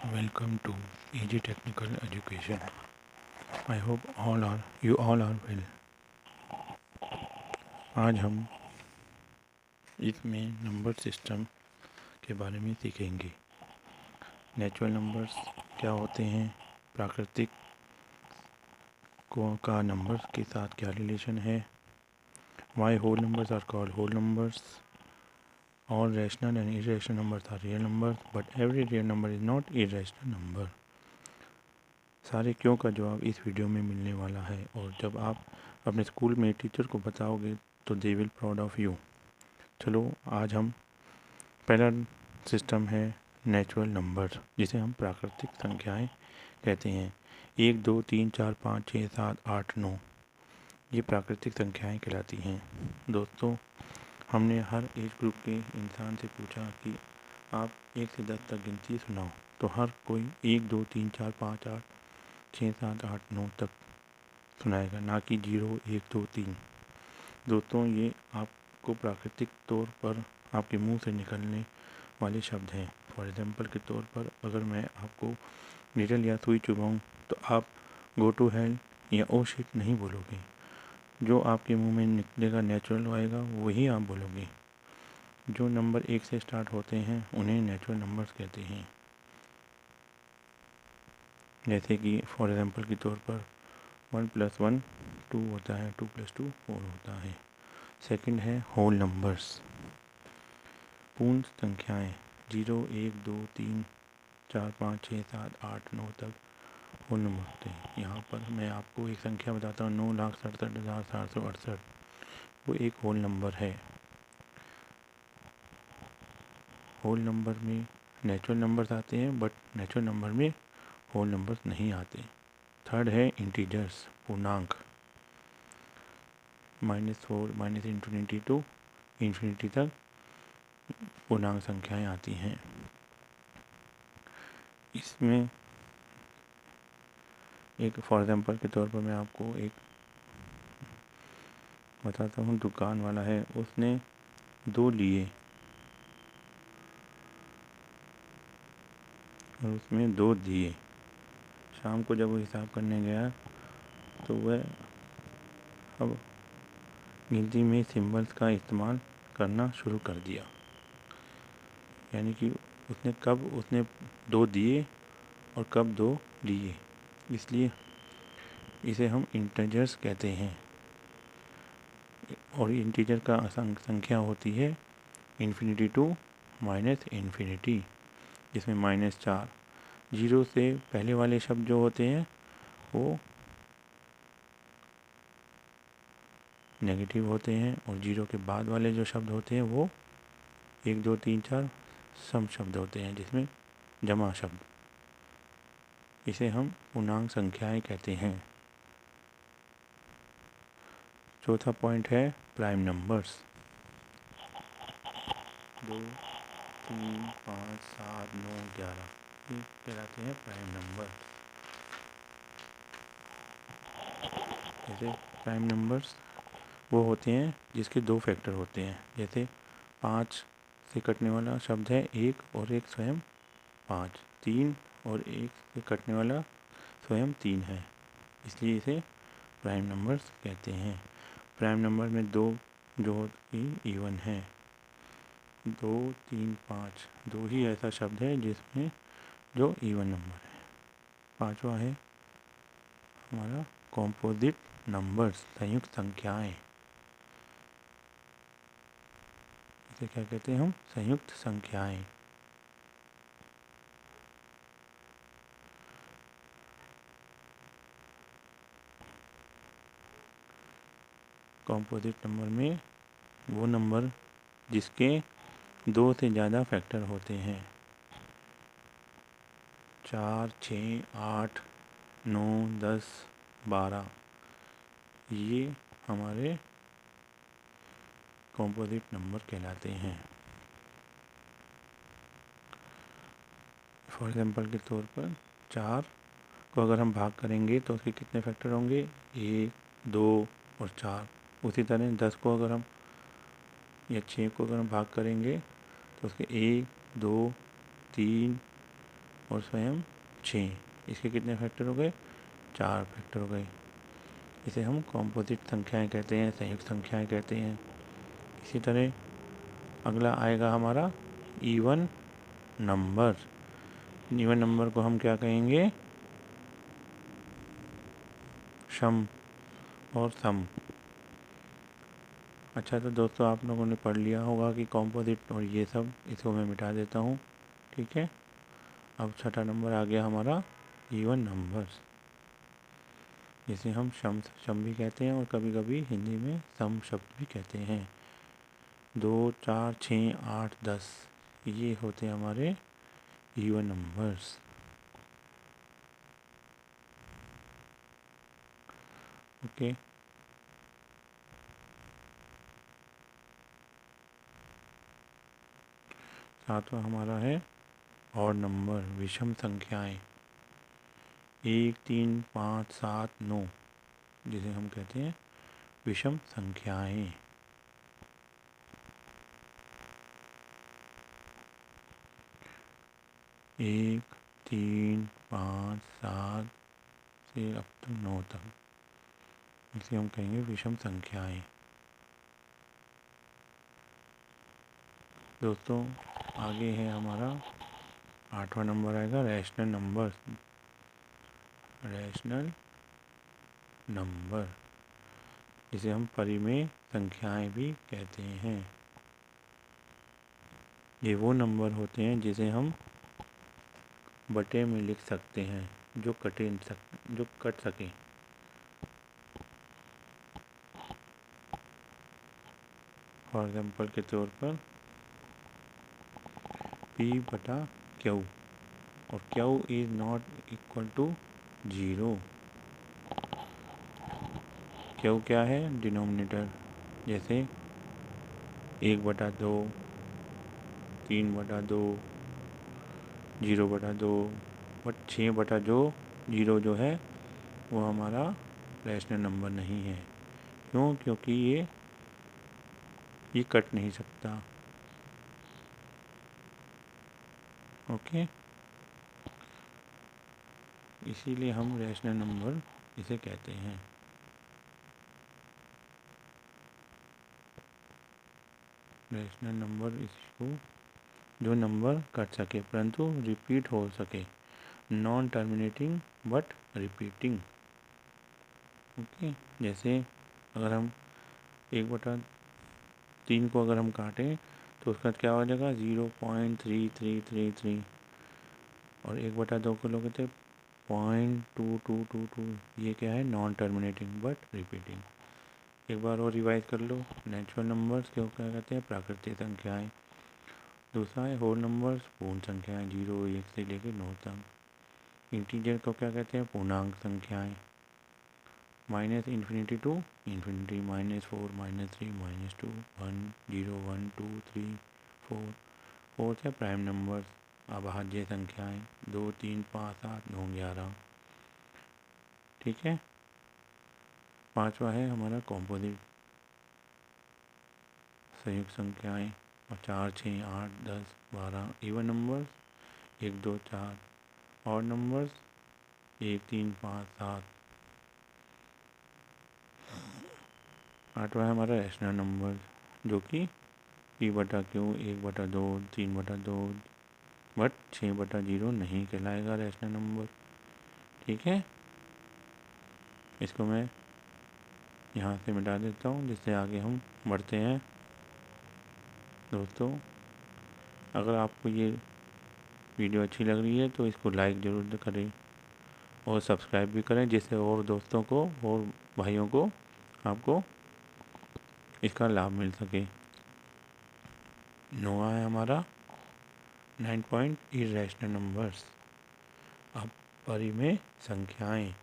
Welcome to Easy Technical Education. I hope you all are well. आज हम इसमें number system के बारे में सीखेंगे। नेचुरल नंबर्स क्या होते हैं, प्राकृतिक का नंबर्स के साथ क्या रिलेशन है, why whole numbers are called whole numbers, all rational and irrational numbers are real numbers, but every real number is not irrational number. सारे क्यों का जवाब इस वीडियो में मिलने वाला है, और जब आप अपने स्कूल में टीचर को बताओगे तो they will proud of you. चलो, आज हम पहला सिस्टम है नेचुरल नंबर, जिसे हम प्राकृतिक संख्याएं कहते हैं। 1 2 3 4 5 6 7 8 9 ये प्राकृतिक संख्याएं कहलाती हैं। दोस्तों, हमने हर एज ग्रुप के इंसान से पूछा कि आप 1 से 10 तक गिनती सुनाओ, तो हर कोई 1 2 3 4 5 8 6 7 8 9 तक सुनाएगा, ना कि 0 1 2 3। दोस्तों, ये आपको प्राकृतिक तौर पर आपके मुंह से निकलने वाले शब्द हैं। फॉर एग्जांपल के तौर पर, अगर मैं आपको निडल या सुई चुभाऊँ तो आप गो टू हेल या ओ शिट नहीं बोलोगे। जो आपके मुंह में निकलेगा, नेचुरल आएगा, वही आप बोलोगे। जो नंबर 1 से स्टार्ट होते हैं उन्हें नेचुरल नंबर्स कहते हैं। जैसे कि फॉर एग्जांपल के तौर पर 1 + 1 2 होता है, 2 + 2 4 होता है। सेकंड है होल नंबर्स, पूर्ण संख्याएं। 0 1 2 3 4 5 6 7 8 9 तक होल नंबर होते हैं। यहाँ पर मैं आपको एक संख्या बताता हूँ, 9,67,768। वो एक होल नंबर है। होल नंबर में नेचुरल नंबर्स आते हैं, बट नेचुरल नंबर में होल नंबर्स नहीं आते। थर्ड है इंटीजर्स, पूर्णांक। -4 -इन्फिनिटी टू इन्फिनिटी तक पूर्णांक संख्याएं आती हैं। इसमें एक फॉर एग्जांपल के तौर पर मैं आपको एक बताता हूँ। दुकान वाला है, उसने 2 लिए और उसमें 2 दिए। शाम को जब वो हिसाब करने गया तो वह अब गिनती में सिंबल्स का इस्तेमाल करना शुरू कर दिया। यानी कि उसने 2 दिए और कब 2 लिए, इसलिए इसे हम इंटीजर्स कहते हैं। और इंटीजर का संख्या होती है इन्फिनिटी टू -इन्फिनिटी, जिसमें -4। 0 से पहले वाले शब्द जो होते हैं वो नेगेटिव होते हैं, और 0 के बाद वाले जो शब्द होते हैं वो 1 2 3 4 सम शब्द होते हैं, जिसमें जमा शब्द। इसे हम पूर्णांक संख्याएं कहते हैं। चौथा पॉइंट है प्राइम नंबर्स। 2 3 5 7 9 11 ये कहलाते हैं प्राइम नंबर। जैसे प्राइम नंबर्स वो होते हैं जिसके 2 फैक्टर होते हैं। जैसे 5 से कटने वाला शब्द है 1 और 1 स्वयं 5। 3 और 1 से कटने वाला स्वयं 3 है, इसलिए इसे प्राइम नंबर्स कहते हैं। प्राइम नंबर में 2 जो इवन है, 2 3 5 2 ही ऐसा शब्द है जिसमें जो इवन नंबर है। पांचवा है हमारा कॉम्पोजिट नंबर्स, संयुक्त संख्याएं। इसे क्या कहते हैं हम? संयुक्त संख्याएं। कॉम्पोजिट नंबर में वो नंबर जिसके 2 से ज़्यादा फैक्टर होते हैं। 4 6 8 9 10 12 ये हमारे कॉम्पोजिट नंबर कहलाते हैं। फॉर एग्जांपल के तौर पर 4 को अगर हम भाग करेंगे तो उसके कितने फैक्टर होंगे? 1 2 और 4। उसी तरह 10 को अगर हम या 6 को अगर हम भाग करेंगे तो उसके 1 2 3 और स्वयं 6। इसके कितने फैक्टर हो गए? 4 फैक्टर हो गए। इसे हम कॉम्पोजिट संख्याएं कहते हैं, संयुक्त संख्याएं कहते हैं। इसी तरह अगला आएगा हमारा इवन नंबर। इवन नंबर को हम क्या कहेंगे? सम और सम। अच्छा, तो दोस्तों आप लोगों ने पढ़ लिया होगा कि कॉम्पोजिट और ये सब, इसको मैं मिटा देता हूँ। ठीक है, अब छठा नंबर आ गया हमारा इवन नंबर्स, जिसे हम सम भी कहते हैं और कभी कभी हिंदी में सम शब्द भी कहते हैं। 2, 4, 6, 8, 10 ये होते हैं हमारे इवन नंबर्स। ओके, सातवां हमारा है और नंबर, विषम संख्याएं। 1, 3, 5, 7, 9 जिसे हम कहते हैं विषम संख्याएं। 1, 3, 5, 7 से अब तक 9 तक, इसे हम कहेंगे विषम संख्याएं। दोस्तों आगे है हमारा आठवां नंबर आएगा रैशनल नंबर। रैशनल नंबर जिसे हम परिमेय संख्याएं भी कहते हैं। ये वो नंबर होते हैं जिसे हम बटे में लिख सकते हैं, जो कट सके। फॉर एग्जाम्पल के तौर पर P बटा Q और Q is not equal to 0। Q क्या है? डिनोमिनेटर। जैसे 1/2, 3/2, 0/2, बट 6/0 जो है वो हमारा रैशनल नंबर नहीं है। क्यों? क्योंकि ये कट नहीं सकता। ओके, इसीलिए हम रैशनल नंबर इसे कहते हैं। रैशनल नंबर इसको जो नंबर कट सके परंतु रिपीट हो सके, non terminating but repeating. Okay, जैसे अगर हम 1/3 को अगर हम काटें तो उसका क्या हो जाएगा? 0.3333। और 1/2 को लोगे तो 0.2222। ये क्या है? Non terminating but repeating. एक बार और रिवाइज कर लो। नेचुरल नंबर्स क्यों क्या कहते हैं? प्राकृतिक संख्याएं। दूसरा है होल नंबर्स, पूर्ण संख्याएं 0, 1 से लेकर 9 तक। इंटीजर को क्या कहते हैं? पूर्णांक संख्याएं। -∞ टू इन्फिनिटी, -4, -3, -2, 1, 0, 1, 2, 3, 4। फोर्थ है प्राइम नंबर्स, अभाज्य संख्याएं 2, 3, 5, 7, 9, 11। ठीक है, पांचवा है हमारा कॉम्पोजिट संयुक्त संख्याएं और 4, 6, 8, 10, 12 इवन नंबर्स, 1, 2, 4 और नंबर्स 1, 3, 5, 7। आठवां है हमारा रैशनल नंबर जो कि P/Q, 1/2, 3/2 बट 6/0 नहीं कहलाएगा रैशनल नंबर। ठीक है, इसको मैं यहाँ से मिटा देता हूँ जिससे आगे हम बढ़ते हैं। दोस्तों अगर आपको ये वीडियो अच्छी लग रही है तो इसको लाइक ज़रूर करें और सब्सक्राइब भी करें, जिससे और दोस्तों को और भाइयों को आपको इसका लाभ मिल सके। नौवां है हमारा 9 पॉइंट इरेशनल नंबर्स, अब परिमेय संख्याएं।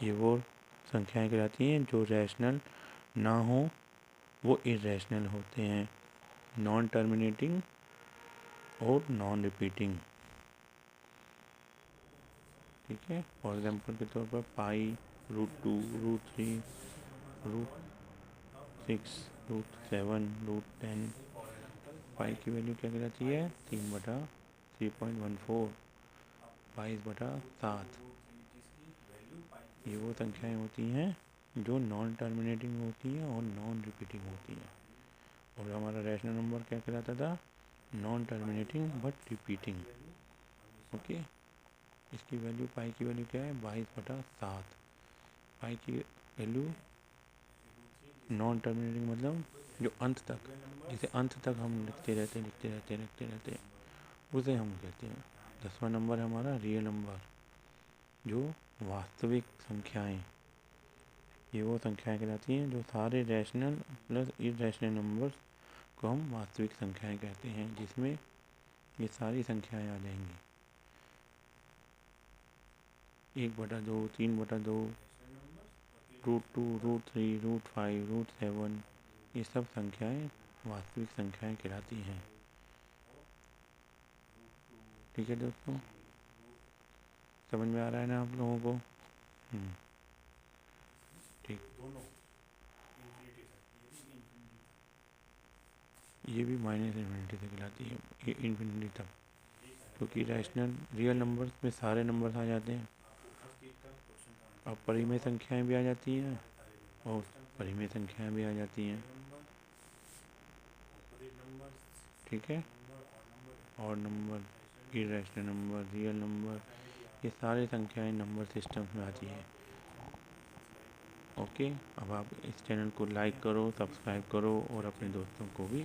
ये वो संख्याएं कहलाती हैं जो रैशनल ना हो, वो इरेशनल होते हैं, नॉन टर्मिनेटिंग और नॉन रिपीटिंग। ठीक है, फॉर एग्जांपल के तौर पर पाई, √2, √3, √6, √7, √10। पाई की वैल्यू क्या कहलाती है? 3/3.14। 22/7। ये वो संख्याएं होती हैं जो नॉन टर्मिनेटिंग होती हैं और नॉन रिपीटिंग होती हैं। और हमारा रैशनल नंबर क्या कहलाता था? Non terminating but repeating. Okay, इसकी वैल्यू पाई की वैल्यू क्या है? 22/7। पाई की वैल्यू नॉन टर्मिनेटिंग मतलब जो अंत तक, जिसे अंत तक हम लिखते रहते उसे हम कहते हैं। 10वां नंबर है हमारा रियल नंबर, जो वास्तविक संख्याएं। ये वो संख्याएं कहलाती हैं जो सारे रैशनल प्लस इरैशनल नंबर्स को हम वास्तविक संख्याएं कहते हैं, जिसमें ये सारी संख्याएं आ जाएंगी। 1/2, 3/2, √2, √3, √5, √7, ये सब संख्याएं वास्तविक संख्याएं कहलाती हैं। ठीक है दोस्तों, समझ में आ रहा है ना आप लोगों को? ठीक, ये भी माइनस इन्फिनिटी से कहलाती है, ये इन्फिनिटी तक, क्योंकि रैशनल रियल नंबर्स में सारे नंबर्स आ जाते हैं। अब परिमेय संख्याएं भी आ जाती हैं और परिमेय संख्याएं भी आ जाती हैं। ठीक है, और number, irrational number, real number, ये सारी संख्याएं नंबर सिस्टम में आती है। ओके, अब आप इस चैनल को लाइक करो, सब्सक्राइब करो और अपने दोस्तों को भी